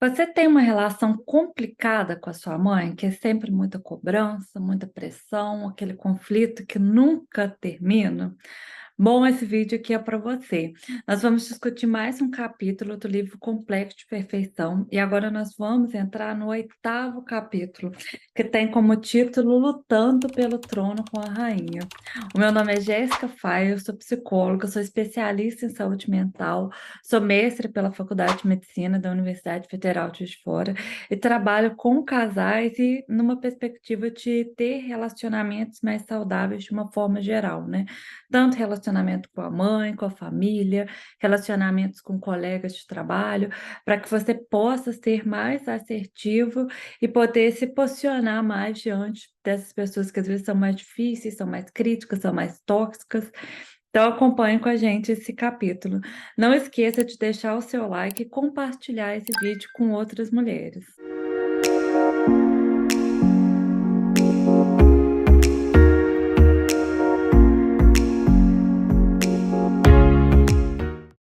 Você tem uma relação complicada com a sua mãe, que é sempre muita cobrança, muita pressão, aquele conflito que nunca termina? Bom, esse vídeo aqui é para você. Nós vamos discutir mais um capítulo do livro Complexo de Perfeição e agora nós vamos entrar no oitavo capítulo, que tem como título Lutando pelo Trono com a Rainha. O meu nome é Jéssica Faia, eu sou psicóloga, sou especialista em saúde mental, sou mestre pela Faculdade de Medicina da Universidade Federal de Juiz de Fora e trabalho com casais e numa perspectiva de ter relacionamentos mais saudáveis de uma forma geral, né? Tanto relacionamento com a mãe, com a família, relacionamentos com colegas de trabalho, para que você possa ser mais assertivo e poder se posicionar mais diante dessas pessoas que às vezes são mais difíceis, são mais críticas, são mais tóxicas. Então, acompanhe com a gente esse capítulo. Não esqueça de deixar o seu like e compartilhar esse vídeo com outras mulheres.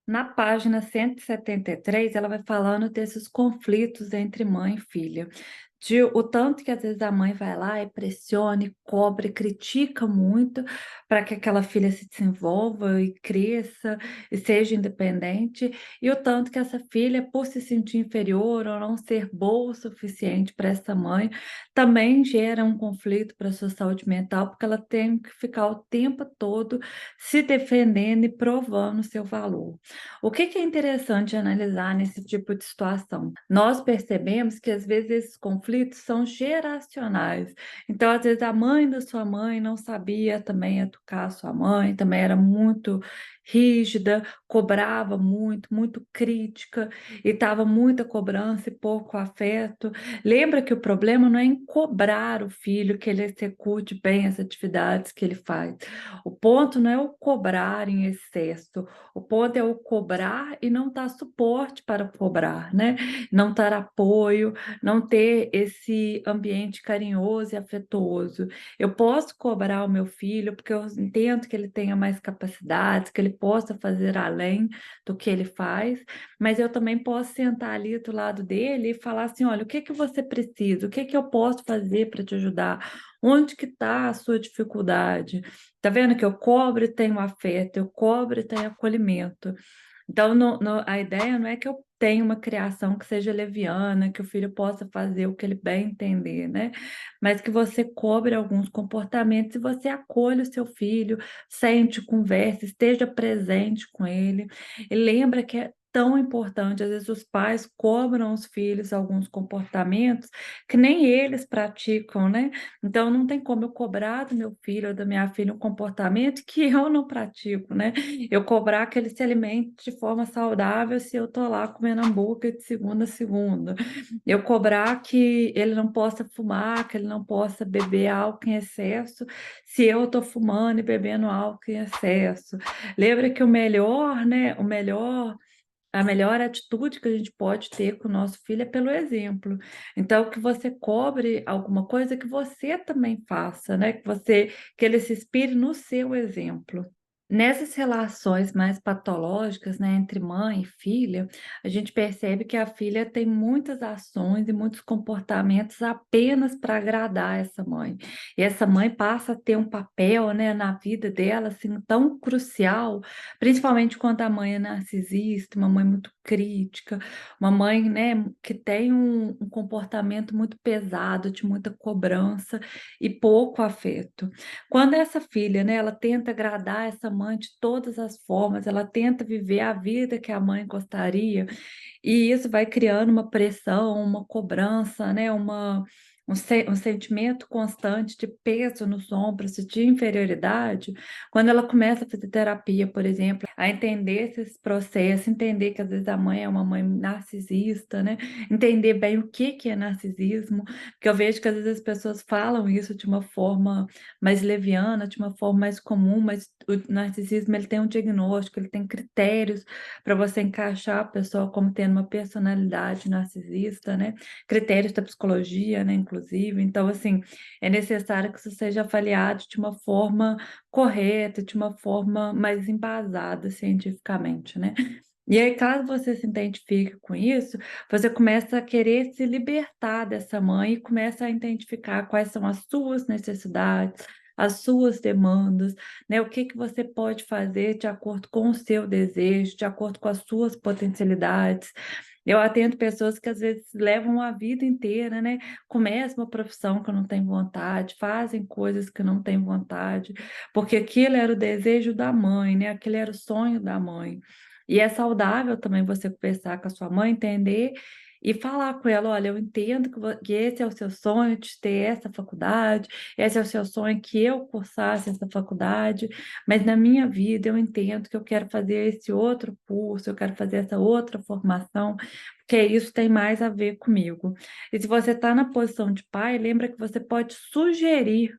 Na página 173, ela vai falando desses conflitos entre mãe e filha. De o tanto que às vezes a mãe vai lá e pressiona, e cobra, e critica muito para que aquela filha se desenvolva e cresça e seja independente, e o tanto que essa filha, por se sentir inferior ou não ser boa o suficiente para essa mãe, também gera um conflito para a sua saúde mental, porque ela tem que ficar o tempo todo se defendendo e provando o seu valor. O que é interessante analisar nesse tipo de situação? Nós percebemos que às vezes esses conflitos são geracionais. Então, às vezes, a mãe da sua mãe não sabia também educar a sua mãe, também era muito rígida, cobrava muito, muito crítica, e estava muita cobrança e pouco afeto. Lembra que o problema não é em cobrar o filho que ele execute bem as atividades que ele faz. O ponto não é o cobrar em excesso, o ponto é o cobrar e não dar suporte para cobrar, né? Não dar apoio, não ter esse ambiente carinhoso e afetuoso. Eu posso cobrar o meu filho porque eu entendo que ele tenha mais capacidades, que ele possa fazer além do que ele faz, mas eu também posso sentar ali do lado dele e falar assim: olha, o que que você precisa? O que que eu posso fazer para te ajudar? Onde que está a sua dificuldade? Tá vendo que eu cobro e tenho afeto, eu cobro e tenho acolhimento. Então, a ideia não é que eu tenha uma criação que seja leviana, que o filho possa fazer o que ele bem entender, né? Mas que você cobre alguns comportamentos e você acolhe o seu filho, sente, converse, esteja presente com ele. E lembra que é tão importante, às vezes os pais cobram os filhos alguns comportamentos que nem eles praticam, né? Então não tem como eu cobrar do meu filho ou da minha filha um comportamento que eu não pratico, né? Eu cobrar que ele se alimente de forma saudável se eu tô lá comendo hambúrguer de segunda a segunda. Eu cobrar que ele não possa fumar, que ele não possa beber álcool em excesso, se eu tô fumando e bebendo álcool em excesso. Lembra que o melhor, né, a melhor atitude que a gente pode ter com o nosso filho é pelo exemplo. Então, que você cobre alguma coisa que você também faça, né? Que ele se inspire no seu exemplo. Nessas relações mais patológicas, né, entre mãe e filha, a gente percebe que a filha tem muitas ações e muitos comportamentos apenas para agradar essa mãe. E essa mãe passa a ter um papel, né, na vida dela assim tão crucial, principalmente quando a mãe é narcisista, uma mãe muito crítica, uma mãe, né, que tem um comportamento muito pesado, de muita cobrança e pouco afeto. Quando essa filha, né, ela tenta agradar essa mãe de todas as formas, ela tenta viver a vida que a mãe gostaria, e isso vai criando uma pressão, uma cobrança, né, um sentimento constante de peso nos ombros, de inferioridade. Quando ela começa a fazer terapia, por exemplo, a entender esses processos, entender que às vezes a mãe é uma mãe narcisista, né? Entender bem o que é narcisismo, porque eu vejo que às vezes as pessoas falam isso de uma forma mais leviana, de uma forma mais comum, mas o narcisismo ele tem um diagnóstico, ele tem critérios para você encaixar a pessoa como tendo uma personalidade narcisista, né? Critérios da psicologia, né, inclusive. Então, assim, é necessário que isso seja avaliado de uma forma correta, de uma forma mais embasada cientificamente, né? E aí, caso você se identifique com isso, você começa a querer se libertar dessa mãe e começa a identificar quais são as suas necessidades, as suas demandas, né? O que que você pode fazer de acordo com o seu desejo, de acordo com as suas potencialidades. Eu atendo pessoas que às vezes levam a vida inteira, né? Começam uma profissão que não tem vontade, fazem coisas que não têm vontade, porque aquilo era o desejo da mãe, né? Aquele era o sonho da mãe. E é saudável também você conversar com a sua mãe, entender e falar com ela: olha, eu entendo que esse é o seu sonho de ter essa faculdade, esse é o seu sonho que eu cursasse essa faculdade, mas na minha vida eu entendo que eu quero fazer esse outro curso, eu quero fazer essa outra formação, porque isso tem mais a ver comigo. E se você está na posição de pai, lembra que você pode sugerir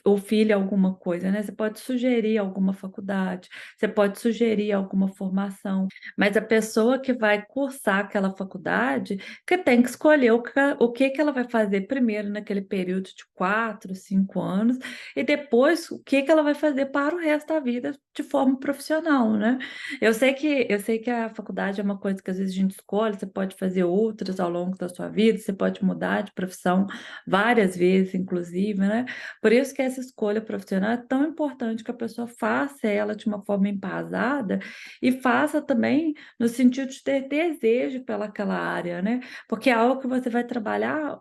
o filho alguma coisa, né? Você pode sugerir alguma faculdade, você pode sugerir alguma formação, mas a pessoa que vai cursar aquela faculdade, que tem que escolher o que que ela vai fazer primeiro naquele período de 4, 5 anos, e depois o que que ela vai fazer para o resto da vida de forma profissional, né? Eu sei que a faculdade é uma coisa que às vezes a gente escolhe, você pode fazer outras ao longo da sua vida, você pode mudar de profissão várias vezes, inclusive, né? Por isso que essa escolha profissional é tão importante que a pessoa faça ela de uma forma embasada e faça também no sentido de ter desejo pelaquela área, né? Porque é algo que você vai trabalhar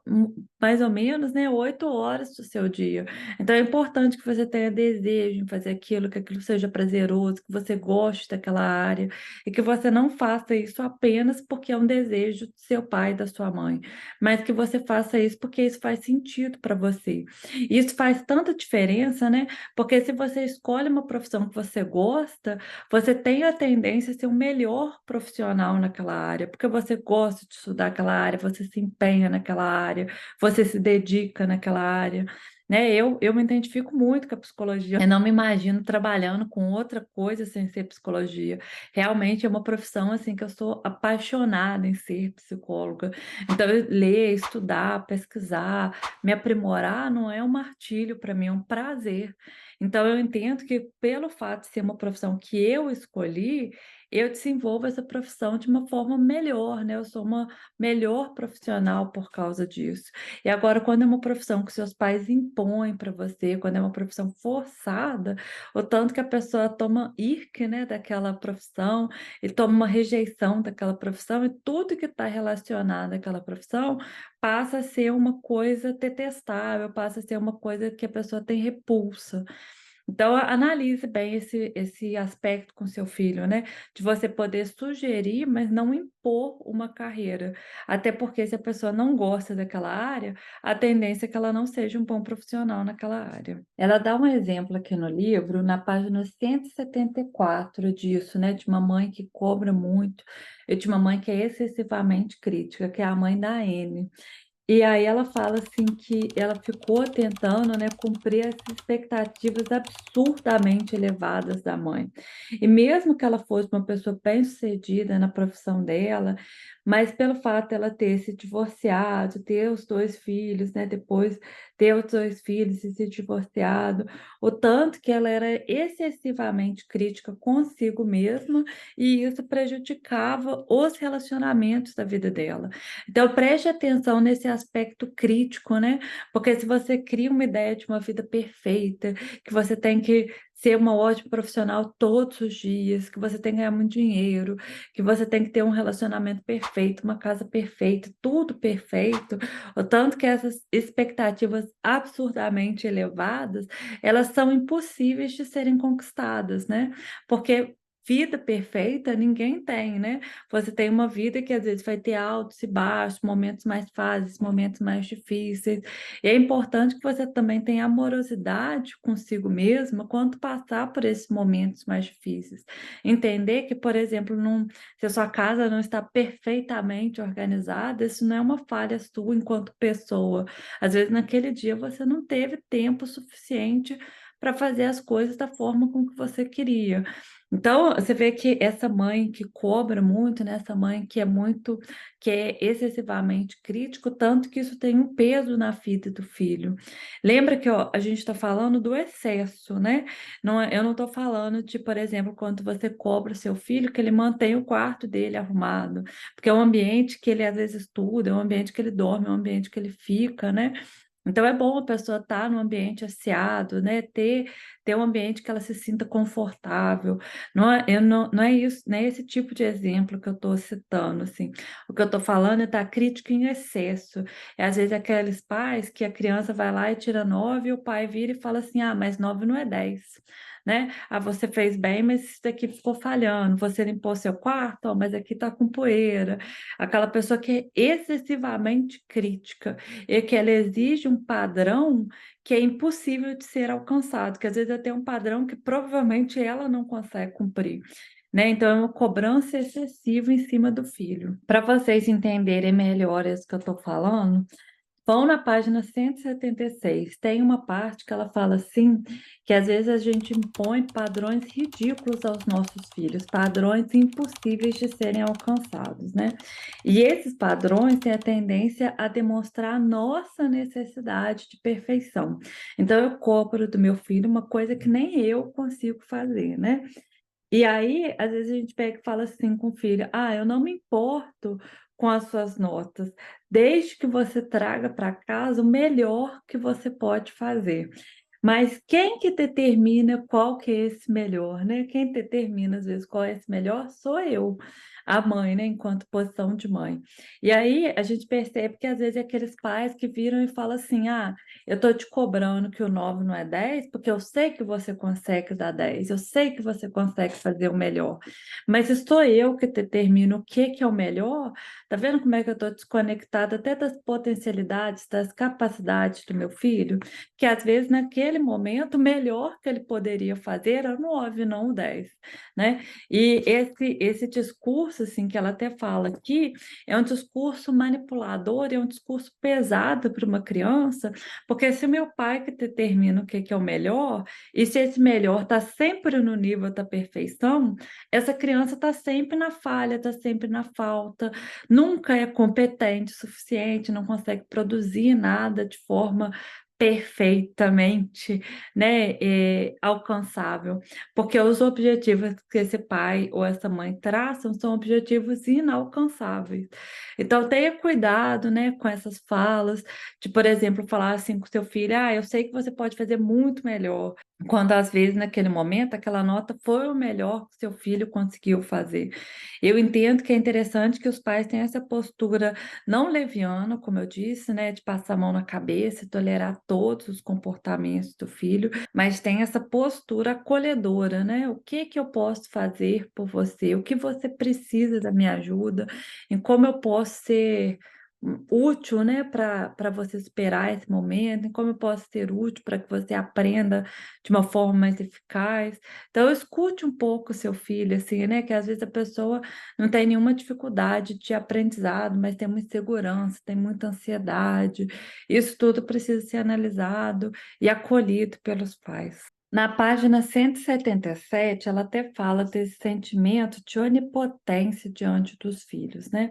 mais ou menos, né, 8 horas do seu dia. Então é importante que você tenha desejo em fazer aquilo, que aquilo seja prazeroso, que você goste daquela área e que você não faça isso apenas porque é um desejo do seu pai e da sua mãe, mas que você faça isso porque isso faz sentido para você. Isso faz tanta diferença, né? Porque se você escolhe uma profissão que você gosta, você tem a tendência a ser um melhor profissional naquela área, porque você gosta de estudar aquela área, você se empenha naquela área, você se dedica naquela área. Né? Eu me identifico muito com a psicologia. Eu não me imagino trabalhando com outra coisa sem ser psicologia. Realmente é uma profissão assim que eu sou apaixonada em ser psicóloga. Então, ler, estudar, pesquisar, me aprimorar não é um martírio para mim, é um prazer. Então, eu entendo que pelo fato de ser uma profissão que eu escolhi, eu desenvolvo essa profissão de uma forma melhor, né? Eu sou uma melhor profissional por causa disso. E agora, quando é uma profissão que seus pais impõem para você, quando é uma profissão forçada, o tanto que a pessoa toma irque, né, daquela profissão, e toma uma rejeição daquela profissão, e tudo que está relacionado àquela profissão passa a ser uma coisa detestável, passa a ser uma coisa que a pessoa tem repulsa. Então, analise bem esse aspecto com seu filho, né? De você poder sugerir, mas não impor uma carreira. Até porque, se a pessoa não gosta daquela área, a tendência é que ela não seja um bom profissional naquela área. Ela dá um exemplo aqui no livro, na página 174 disso, né? De uma mãe que cobra muito e de uma mãe que é excessivamente crítica, que é a mãe da Anne. E aí ela fala assim que ela ficou tentando, né, cumprir as expectativas absurdamente elevadas da mãe. E mesmo que ela fosse uma pessoa bem-sucedida na profissão dela, mas pelo fato dela ter se divorciado, ter os 2 filhos, né, depois ter os 2 filhos e se divorciado, o tanto que ela era excessivamente crítica consigo mesma e isso prejudicava os relacionamentos da vida dela. Então, preste atenção nesse aspecto crítico, né? Porque se você cria uma ideia de uma vida perfeita, que você tem que ser uma ótima profissional todos os dias, que você tem que ganhar muito dinheiro, que você tem que ter um relacionamento perfeito, uma casa perfeita, tudo perfeito, o tanto que essas expectativas absurdamente elevadas, elas são impossíveis de serem conquistadas, né? Porque vida perfeita ninguém tem, né? Você tem uma vida que às vezes vai ter altos e baixos, momentos mais fáceis, momentos mais difíceis. E é importante que você também tenha amorosidade consigo mesma quando passar por esses momentos mais difíceis. Entender que, por exemplo, se a sua casa não está perfeitamente organizada, isso não é uma falha sua enquanto pessoa. Às vezes, naquele dia, você não teve tempo suficiente para fazer as coisas da forma com que você queria. Então, você vê que essa mãe que cobra muito, né? Essa mãe que é muito, que é excessivamente crítico, tanto que isso tem um peso na vida do filho. Lembra que ó, a gente está falando do excesso, né? Não, eu não estou falando de, por exemplo, quando você cobra o seu filho, que ele mantém o quarto dele arrumado, porque é um ambiente que ele às vezes estuda, é um ambiente que ele dorme, é um ambiente que ele fica, né? Então é bom a pessoa estar num ambiente asseado, né? Ter um ambiente que ela se sinta confortável. Não é isso, não é esse tipo de exemplo que eu estou citando, assim. O que eu estou falando é da crítica em excesso. É, às vezes aqueles pais que a criança vai lá e tira 9 e o pai vira e fala assim, ah, mas 9 não é 10, né? Ah, você fez bem, mas isso daqui ficou falhando. Você limpou seu quarto, ó, mas aqui está com poeira. Aquela pessoa que é excessivamente crítica e que ela exige um padrão que é impossível de ser alcançado, que às vezes até um padrão que provavelmente ela não consegue cumprir. Né? Então, é uma cobrança excessiva em cima do filho. Para vocês entenderem melhor isso que eu estou falando, vão na página 176. Tem uma parte que ela fala assim, que às vezes a gente impõe padrões ridículos aos nossos filhos, padrões impossíveis de serem alcançados, né? E esses padrões têm a tendência a demonstrar a nossa necessidade de perfeição. Então eu cobro do meu filho uma coisa que nem eu consigo fazer, né? E aí, às vezes a gente pega e fala assim com o filho: ah, eu não me importo com as suas notas, desde que você traga para casa o melhor que você pode fazer. Mas quem que determina qual que é esse melhor, né? Quem determina, às vezes, qual é esse melhor sou eu, a mãe, né? Enquanto posição de mãe. E aí a gente percebe que, às vezes, é aqueles pais que viram e falam assim: ah, eu estou te cobrando que o 9 não é 10 porque eu sei que você consegue dar 10 eu sei que você consegue fazer o melhor. Mas estou eu que determino o que que é o melhor. Tá vendo como é que eu estou desconectada até das potencialidades, das capacidades do meu filho? Que às vezes naquele momento o melhor que ele poderia fazer era o 9, não o 10, né? E esse discurso assim que ela até fala aqui é um discurso manipulador, é um discurso pesado para uma criança, porque se meu pai que determina o que que é o melhor, e se esse melhor está sempre no nível da perfeição, essa criança está sempre na falha, está sempre na falta, nunca é competente o suficiente, não consegue produzir nada de forma perfeitamente, né, alcançável, porque os objetivos que esse pai ou essa mãe traçam são objetivos inalcançáveis. Então tenha cuidado, né, com essas falas, de, por exemplo, falar assim com seu filho, ah, eu sei que você pode fazer muito melhor, quando às vezes naquele momento aquela nota foi o melhor que seu filho conseguiu fazer. Eu entendo que é interessante que os pais tenham essa postura não leviana, como eu disse, né, de passar a mão na cabeça e tolerar todos os comportamentos do filho, mas tem essa postura acolhedora, né? O que que eu posso fazer por você? O que você precisa da minha ajuda? Em como eu posso ser útil, né, para você esperar esse momento, em como eu posso ser útil para que você aprenda de uma forma mais eficaz. Então, escute um pouco o seu filho, assim, né, que às vezes a pessoa não tem nenhuma dificuldade de aprendizado, mas tem muita insegurança, tem muita ansiedade. Isso tudo precisa ser analisado e acolhido pelos pais. Na página 177, ela até fala desse sentimento de onipotência diante dos filhos, né?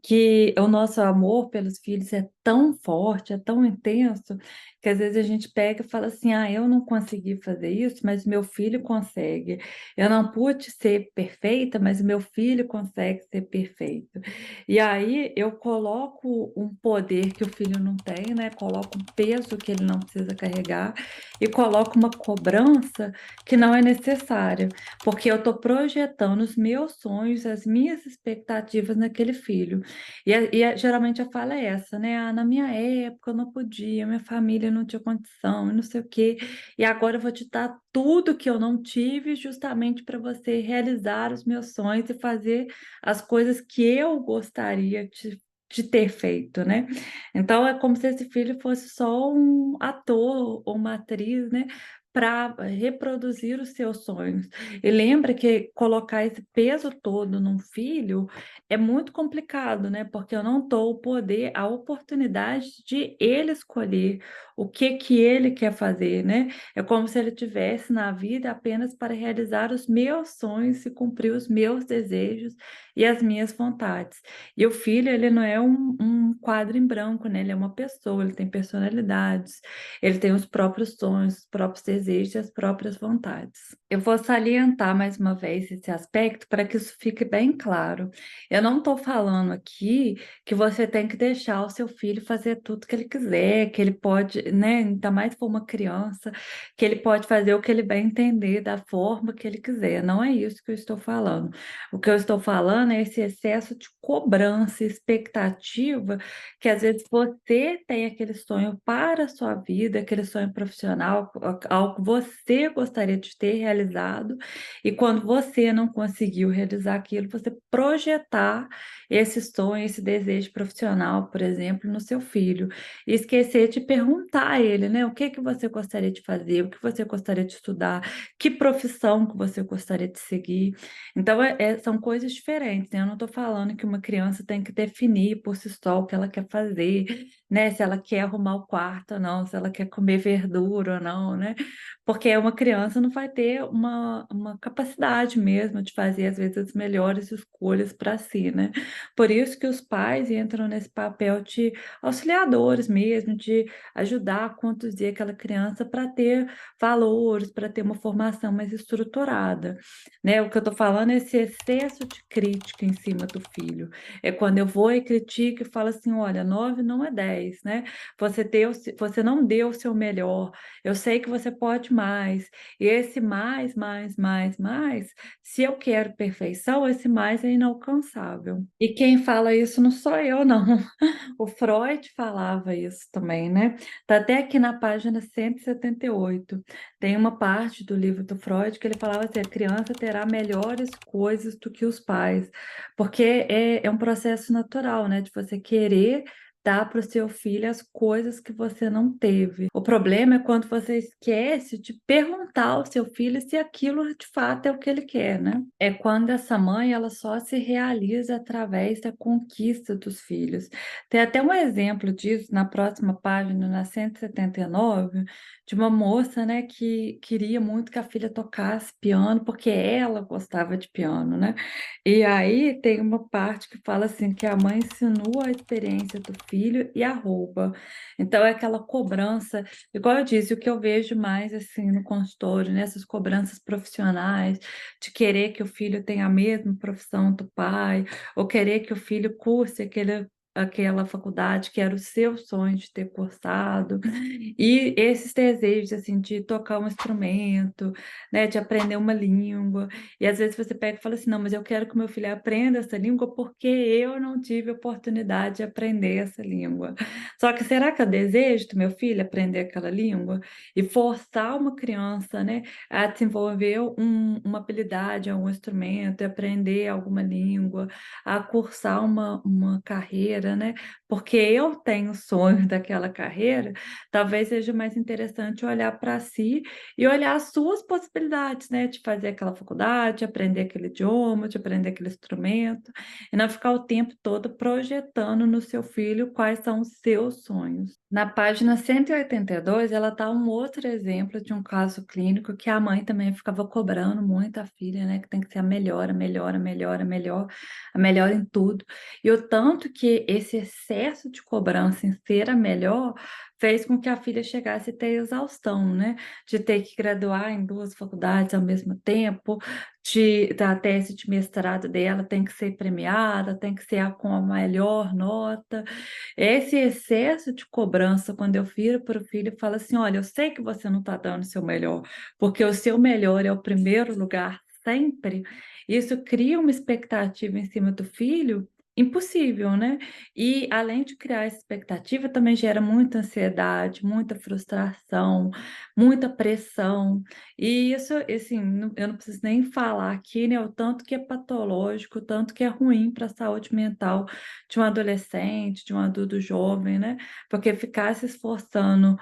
Que o nosso amor pelos filhos é tão forte, é tão intenso, que às vezes a gente pega e fala assim: ah, eu não consegui fazer isso, mas meu filho consegue. Eu não pude ser perfeita, mas meu filho consegue ser perfeito. E aí eu coloco um poder que o filho não tem, né? Coloco um peso que ele não precisa carregar e coloco uma cobrança que não é necessária, porque eu estou projetando os meus sonhos, as minhas expectativas naquele filho. Geralmente a fala é essa, né? Ah, na minha época eu não podia, minha família não tinha condição, e não sei o quê. E agora eu vou te dar tudo que eu não tive, justamente para você realizar os meus sonhos e fazer as coisas que eu gostaria de ter feito, né? Então é como se esse filho fosse só um ator ou uma atriz, né? para reproduzir os seus sonhos. E lembra que colocar esse peso todo num filho é muito complicado, né? Porque eu não dou o poder, a oportunidade de ele escolher o que ele quer fazer, né? É como se ele tivesse na vida apenas para realizar os meus sonhos e cumprir os meus desejos e as minhas vontades. E o filho, ele não é um quadro em branco, né? Ele é uma pessoa, ele tem personalidades, ele tem os próprios sonhos, os próprios desejos e as próprias vontades. Eu vou salientar mais uma vez esse aspecto para que isso fique bem claro. Eu não estou falando aqui que você tem que deixar o seu filho fazer tudo que ele quiser, que ele pode, né? Ainda mais se for uma criança, que ele pode fazer o que ele vai entender da forma que ele quiser. Não é isso que eu estou falando. O que eu estou falando é esse excesso de cobrança, expectativa, que às vezes você tem aquele sonho para a sua vida, aquele sonho profissional, algo que você gostaria de ter realizado, e quando você não conseguiu realizar aquilo, você projetar esse sonho, esse desejo profissional, por exemplo, no seu filho, e esquecer de perguntar a ele, né, o que que você gostaria de fazer, o que você gostaria de estudar, que profissão que você gostaria de seguir. Então, são coisas diferentes, né? Eu não estou falando que uma criança tem que definir por si só o que ela quer fazer, né? Se ela quer arrumar o quarto ou não, se ela quer comer verdura ou não, né? Porque uma criança não vai ter uma capacidade mesmo de fazer, às vezes, as melhores escolhas para si, né? Por isso que os pais entram nesse papel de auxiliadores mesmo, de ajudar a conduzir aquela criança para ter valores, para ter uma formação mais estruturada, né? O que eu estou falando é esse excesso de crítica em cima do filho. É quando eu vou e critico e falo assim: olha, 9 não é 10, né? Você não deu o seu melhor. Eu sei que você pode mais. E esse mais, se eu quero perfeição, esse mais é inalcançável. E quem fala isso não sou eu, não. O Freud falava isso também, né? Tá até aqui na página 178. Tem uma parte do livro do Freud que ele falava assim: a criança terá melhores coisas do que os pais, porque é um processo natural, né? De você querer dar para o seu filho as coisas que você não teve. O problema é quando você esquece de perguntar ao seu filho se aquilo de fato é o que ele quer, né? É quando essa mãe ela só se realiza através da conquista dos filhos. Tem até um exemplo disso na próxima página, na 179, de uma moça, né, que queria muito que a filha tocasse piano, porque ela gostava de piano, né? E aí tem uma parte que fala assim, que a mãe insinua a experiência do filho e a rouba. Então é aquela cobrança, igual eu disse, o que eu vejo mais assim no consultório, nessas cobranças profissionais, de querer que o filho tenha a mesma profissão do pai, ou querer que o filho curse aquela faculdade que era o seu sonho de ter cursado, e esses desejos assim de tocar um instrumento, né, de aprender uma língua, e às vezes você pega e fala assim, não, mas eu quero que meu filho aprenda essa língua porque eu não tive oportunidade de aprender essa língua. Só que será que é desejo do meu filho aprender aquela língua? E forçar uma criança, né, a desenvolver uma habilidade, algum instrumento, e aprender alguma língua, a cursar uma carreira, né? Porque eu tenho sonho daquela carreira, talvez seja mais interessante olhar para si e olhar as suas possibilidades, né? De fazer aquela faculdade, de aprender aquele idioma, de aprender aquele instrumento, e não ficar o tempo todo projetando no seu filho quais são os seus sonhos. Na página 182, ela dá um outro exemplo de um caso clínico que a mãe também ficava cobrando muito a filha, né? Que tem que ser a melhor, a melhor, a melhor, a melhor, a melhor em tudo. E o tanto que esse excesso de cobrança em ser a melhor fez com que a filha chegasse a ter exaustão, né? De ter que graduar em duas faculdades ao mesmo tempo, da tese de mestrado dela tem que ser premiada, tem que ser com a melhor nota. Esse excesso de cobrança, quando eu viro para o filho e falo assim: olha, eu sei que você não está dando o seu melhor, porque o seu melhor é o primeiro lugar sempre. Isso cria uma expectativa em cima do filho impossível, né? E além de criar essa expectativa, também gera muita ansiedade, muita frustração, muita pressão. E isso, assim, eu não preciso nem falar aqui, né? O tanto que é patológico, o tanto que é ruim para a saúde mental de um adolescente, de um adulto jovem, né? Porque ficar se esforçando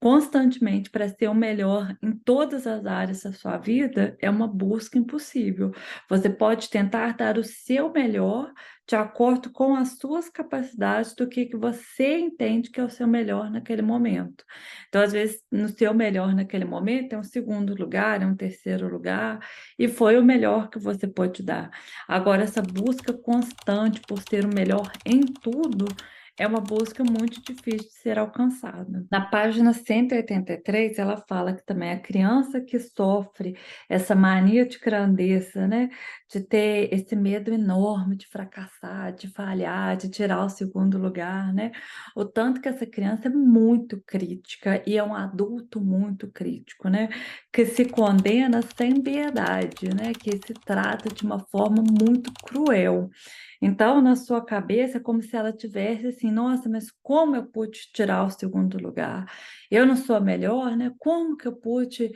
constantemente para ser o melhor em todas as áreas da sua vida é uma busca impossível. Você pode tentar dar o seu melhor de acordo com as suas capacidades, do que você entende que é o seu melhor naquele momento. Então, às vezes, no seu melhor naquele momento é um segundo lugar, é um terceiro lugar, e foi o melhor que você pode dar. Agora, essa busca constante por ser o melhor em tudo é uma busca muito difícil de ser alcançada. Na página 183, ela fala que também a criança que sofre essa mania de grandeza, né, de ter esse medo enorme de fracassar, de falhar, de tirar o segundo lugar, né, o tanto que essa criança é muito crítica e é um adulto muito crítico, né, que se condena sem piedade, né, que se trata de uma forma muito cruel. Então, na sua cabeça, é como se ela tivesse assim: nossa, mas como eu pude tirar o segundo lugar? Eu não sou a melhor, né? Como que eu pude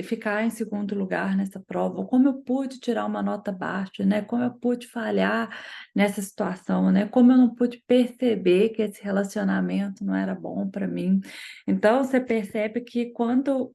ficar em segundo lugar nessa prova? Ou como eu pude tirar uma nota baixa, né? Como eu pude falhar nessa situação, né? Como eu não pude perceber que esse relacionamento não era bom para mim? Então, você percebe que quando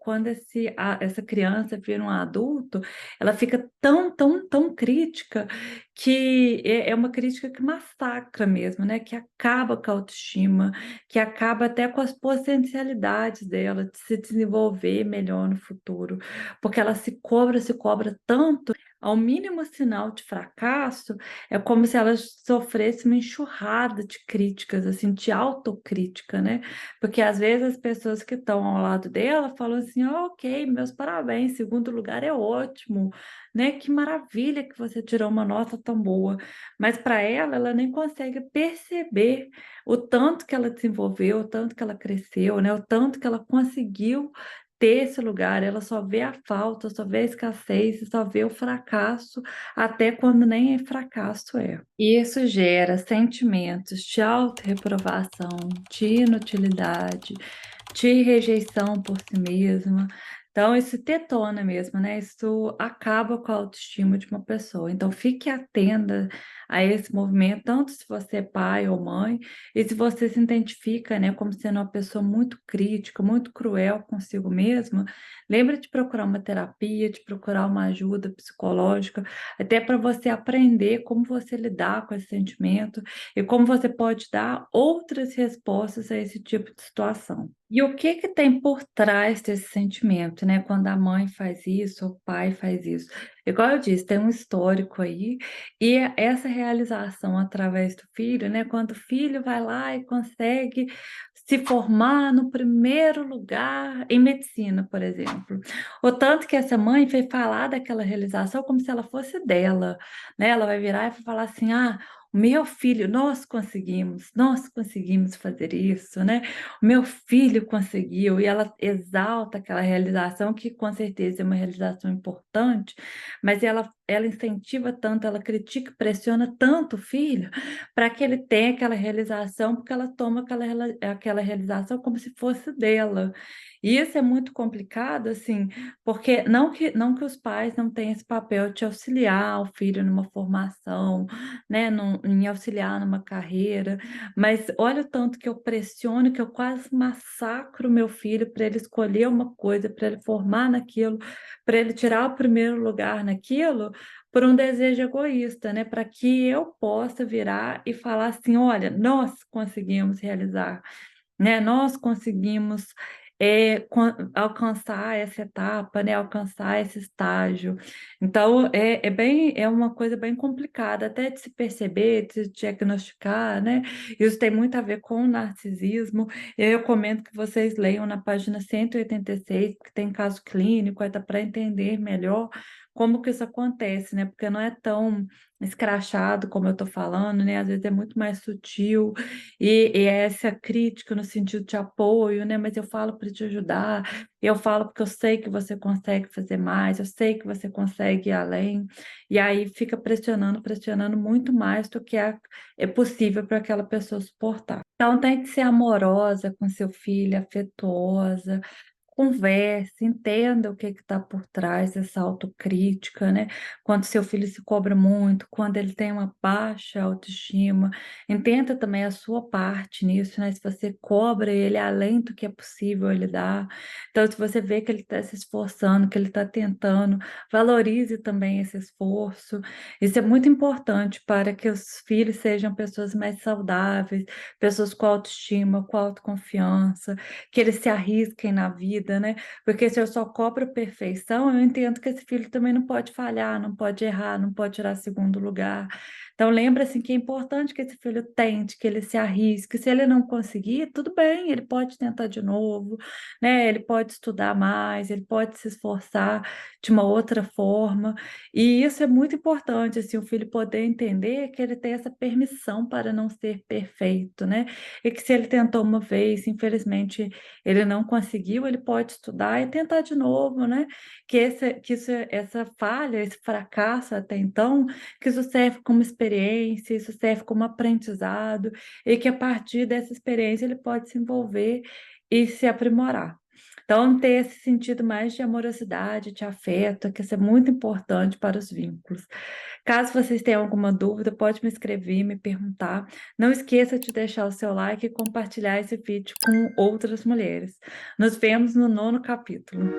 essa criança vira um adulto, ela fica tão crítica, que é uma crítica que massacra mesmo, né, que acaba com a autoestima, que acaba até com as potencialidades dela de se desenvolver melhor no futuro, porque ela se cobra tanto, ao mínimo sinal de fracasso, é como se ela sofresse uma enxurrada de críticas, assim, de autocrítica, né, porque às vezes as pessoas que estão ao lado dela falam assim: "Ah, ok, meus parabéns, segundo lugar é ótimo, né? Que maravilha que você tirou uma nota tão boa." Mas para ela, ela nem consegue perceber o tanto que ela desenvolveu, o tanto que ela cresceu, né? O tanto que ela conseguiu ter esse lugar. Ela só vê a falta, só vê a escassez, e só vê o fracasso, até quando nem é fracasso é. E isso gera sentimentos de autorreprovação, de inutilidade, de rejeição por si mesma. Então, isso detona mesmo, né? Isso acaba com a autoestima de uma pessoa. Então, fique atenta a esse movimento, tanto se você é pai ou mãe, e se você se identifica, né, como sendo uma pessoa muito crítica, muito cruel consigo mesma, lembre de procurar uma terapia, de procurar uma ajuda psicológica, até para você aprender como você lidar com esse sentimento e como você pode dar outras respostas a esse tipo de situação. E o que que tem por trás desse sentimento, né? Quando a mãe faz isso, o pai faz isso. Igual eu disse, tem um histórico aí, e essa realização através do filho, né? Quando o filho vai lá e consegue se formar no primeiro lugar em medicina, por exemplo. O tanto que essa mãe foi falar daquela realização como se ela fosse dela, né? Ela vai virar e vai falar assim: ah, o meu filho, nós conseguimos fazer isso, né? O meu filho conseguiu, e ela exalta aquela realização, que com certeza é uma realização importante, mas ela incentiva tanto, ela critica e pressiona tanto o filho para que ele tenha aquela realização, porque ela toma aquela realização como se fosse dela. E isso é muito complicado, assim, porque não que os pais não tenham esse papel de auxiliar o filho numa formação, né, em auxiliar numa carreira, mas olha o tanto que eu pressiono, que eu quase massacro meu filho para ele escolher uma coisa, para ele formar naquilo, para ele tirar o primeiro lugar naquilo, por um desejo egoísta, né? Para que eu possa virar e falar assim: olha, nós conseguimos realizar, né? Nós conseguimos alcançar essa etapa, né? Alcançar esse estágio. Então, é uma coisa bem complicada, até de se perceber, de se diagnosticar, né? Isso tem muito a ver com o narcisismo. Eu recomendo que vocês leiam na página 186, que tem caso clínico, até para entender melhor como que isso acontece, né? Porque não é tão escrachado como eu estou falando, né? Às vezes é muito mais sutil, e é essa crítica no sentido de apoio, né? Mas eu falo para te ajudar, eu falo porque eu sei que você consegue fazer mais, eu sei que você consegue ir além, e aí fica pressionando, pressionando muito mais do que é possível para aquela pessoa suportar. Então tem que ser amorosa com seu filho, afetuosa, converse, entenda o que está por trás dessa autocrítica, né? Quando seu filho se cobra muito, quando ele tem uma baixa autoestima, entenda também a sua parte nisso, né? Se você cobra ele além do que é possível ele dar. Então, se você vê que ele está se esforçando, que ele está tentando, valorize também esse esforço. Isso é muito importante para que os filhos sejam pessoas mais saudáveis, pessoas com autoestima, com autoconfiança, que eles se arrisquem na vida, né? Porque se eu só cobro perfeição, eu entendo que esse filho também não pode falhar, não pode errar, não pode tirar segundo lugar. Então lembra assim que é importante que esse filho tente, que ele se arrisque. Se ele não conseguir, tudo bem, ele pode tentar de novo, né? Ele pode estudar mais, ele pode se esforçar de uma outra forma. E isso é muito importante, assim, o filho poder entender que ele tem essa permissão para não ser perfeito, né? E que se ele tentou uma vez, infelizmente ele não conseguiu, ele pode estudar e tentar de novo, né? Essa falha, esse fracasso até então, que isso serve como experiência, isso serve como aprendizado, e que a partir dessa experiência ele pode se envolver e se aprimorar. Então, ter esse sentido mais de amorosidade, de afeto, que isso é muito importante para os vínculos. Caso vocês tenham alguma dúvida, pode me escrever, me perguntar. Não esqueça de deixar o seu like e compartilhar esse vídeo com outras mulheres. Nos vemos no 9º capítulo.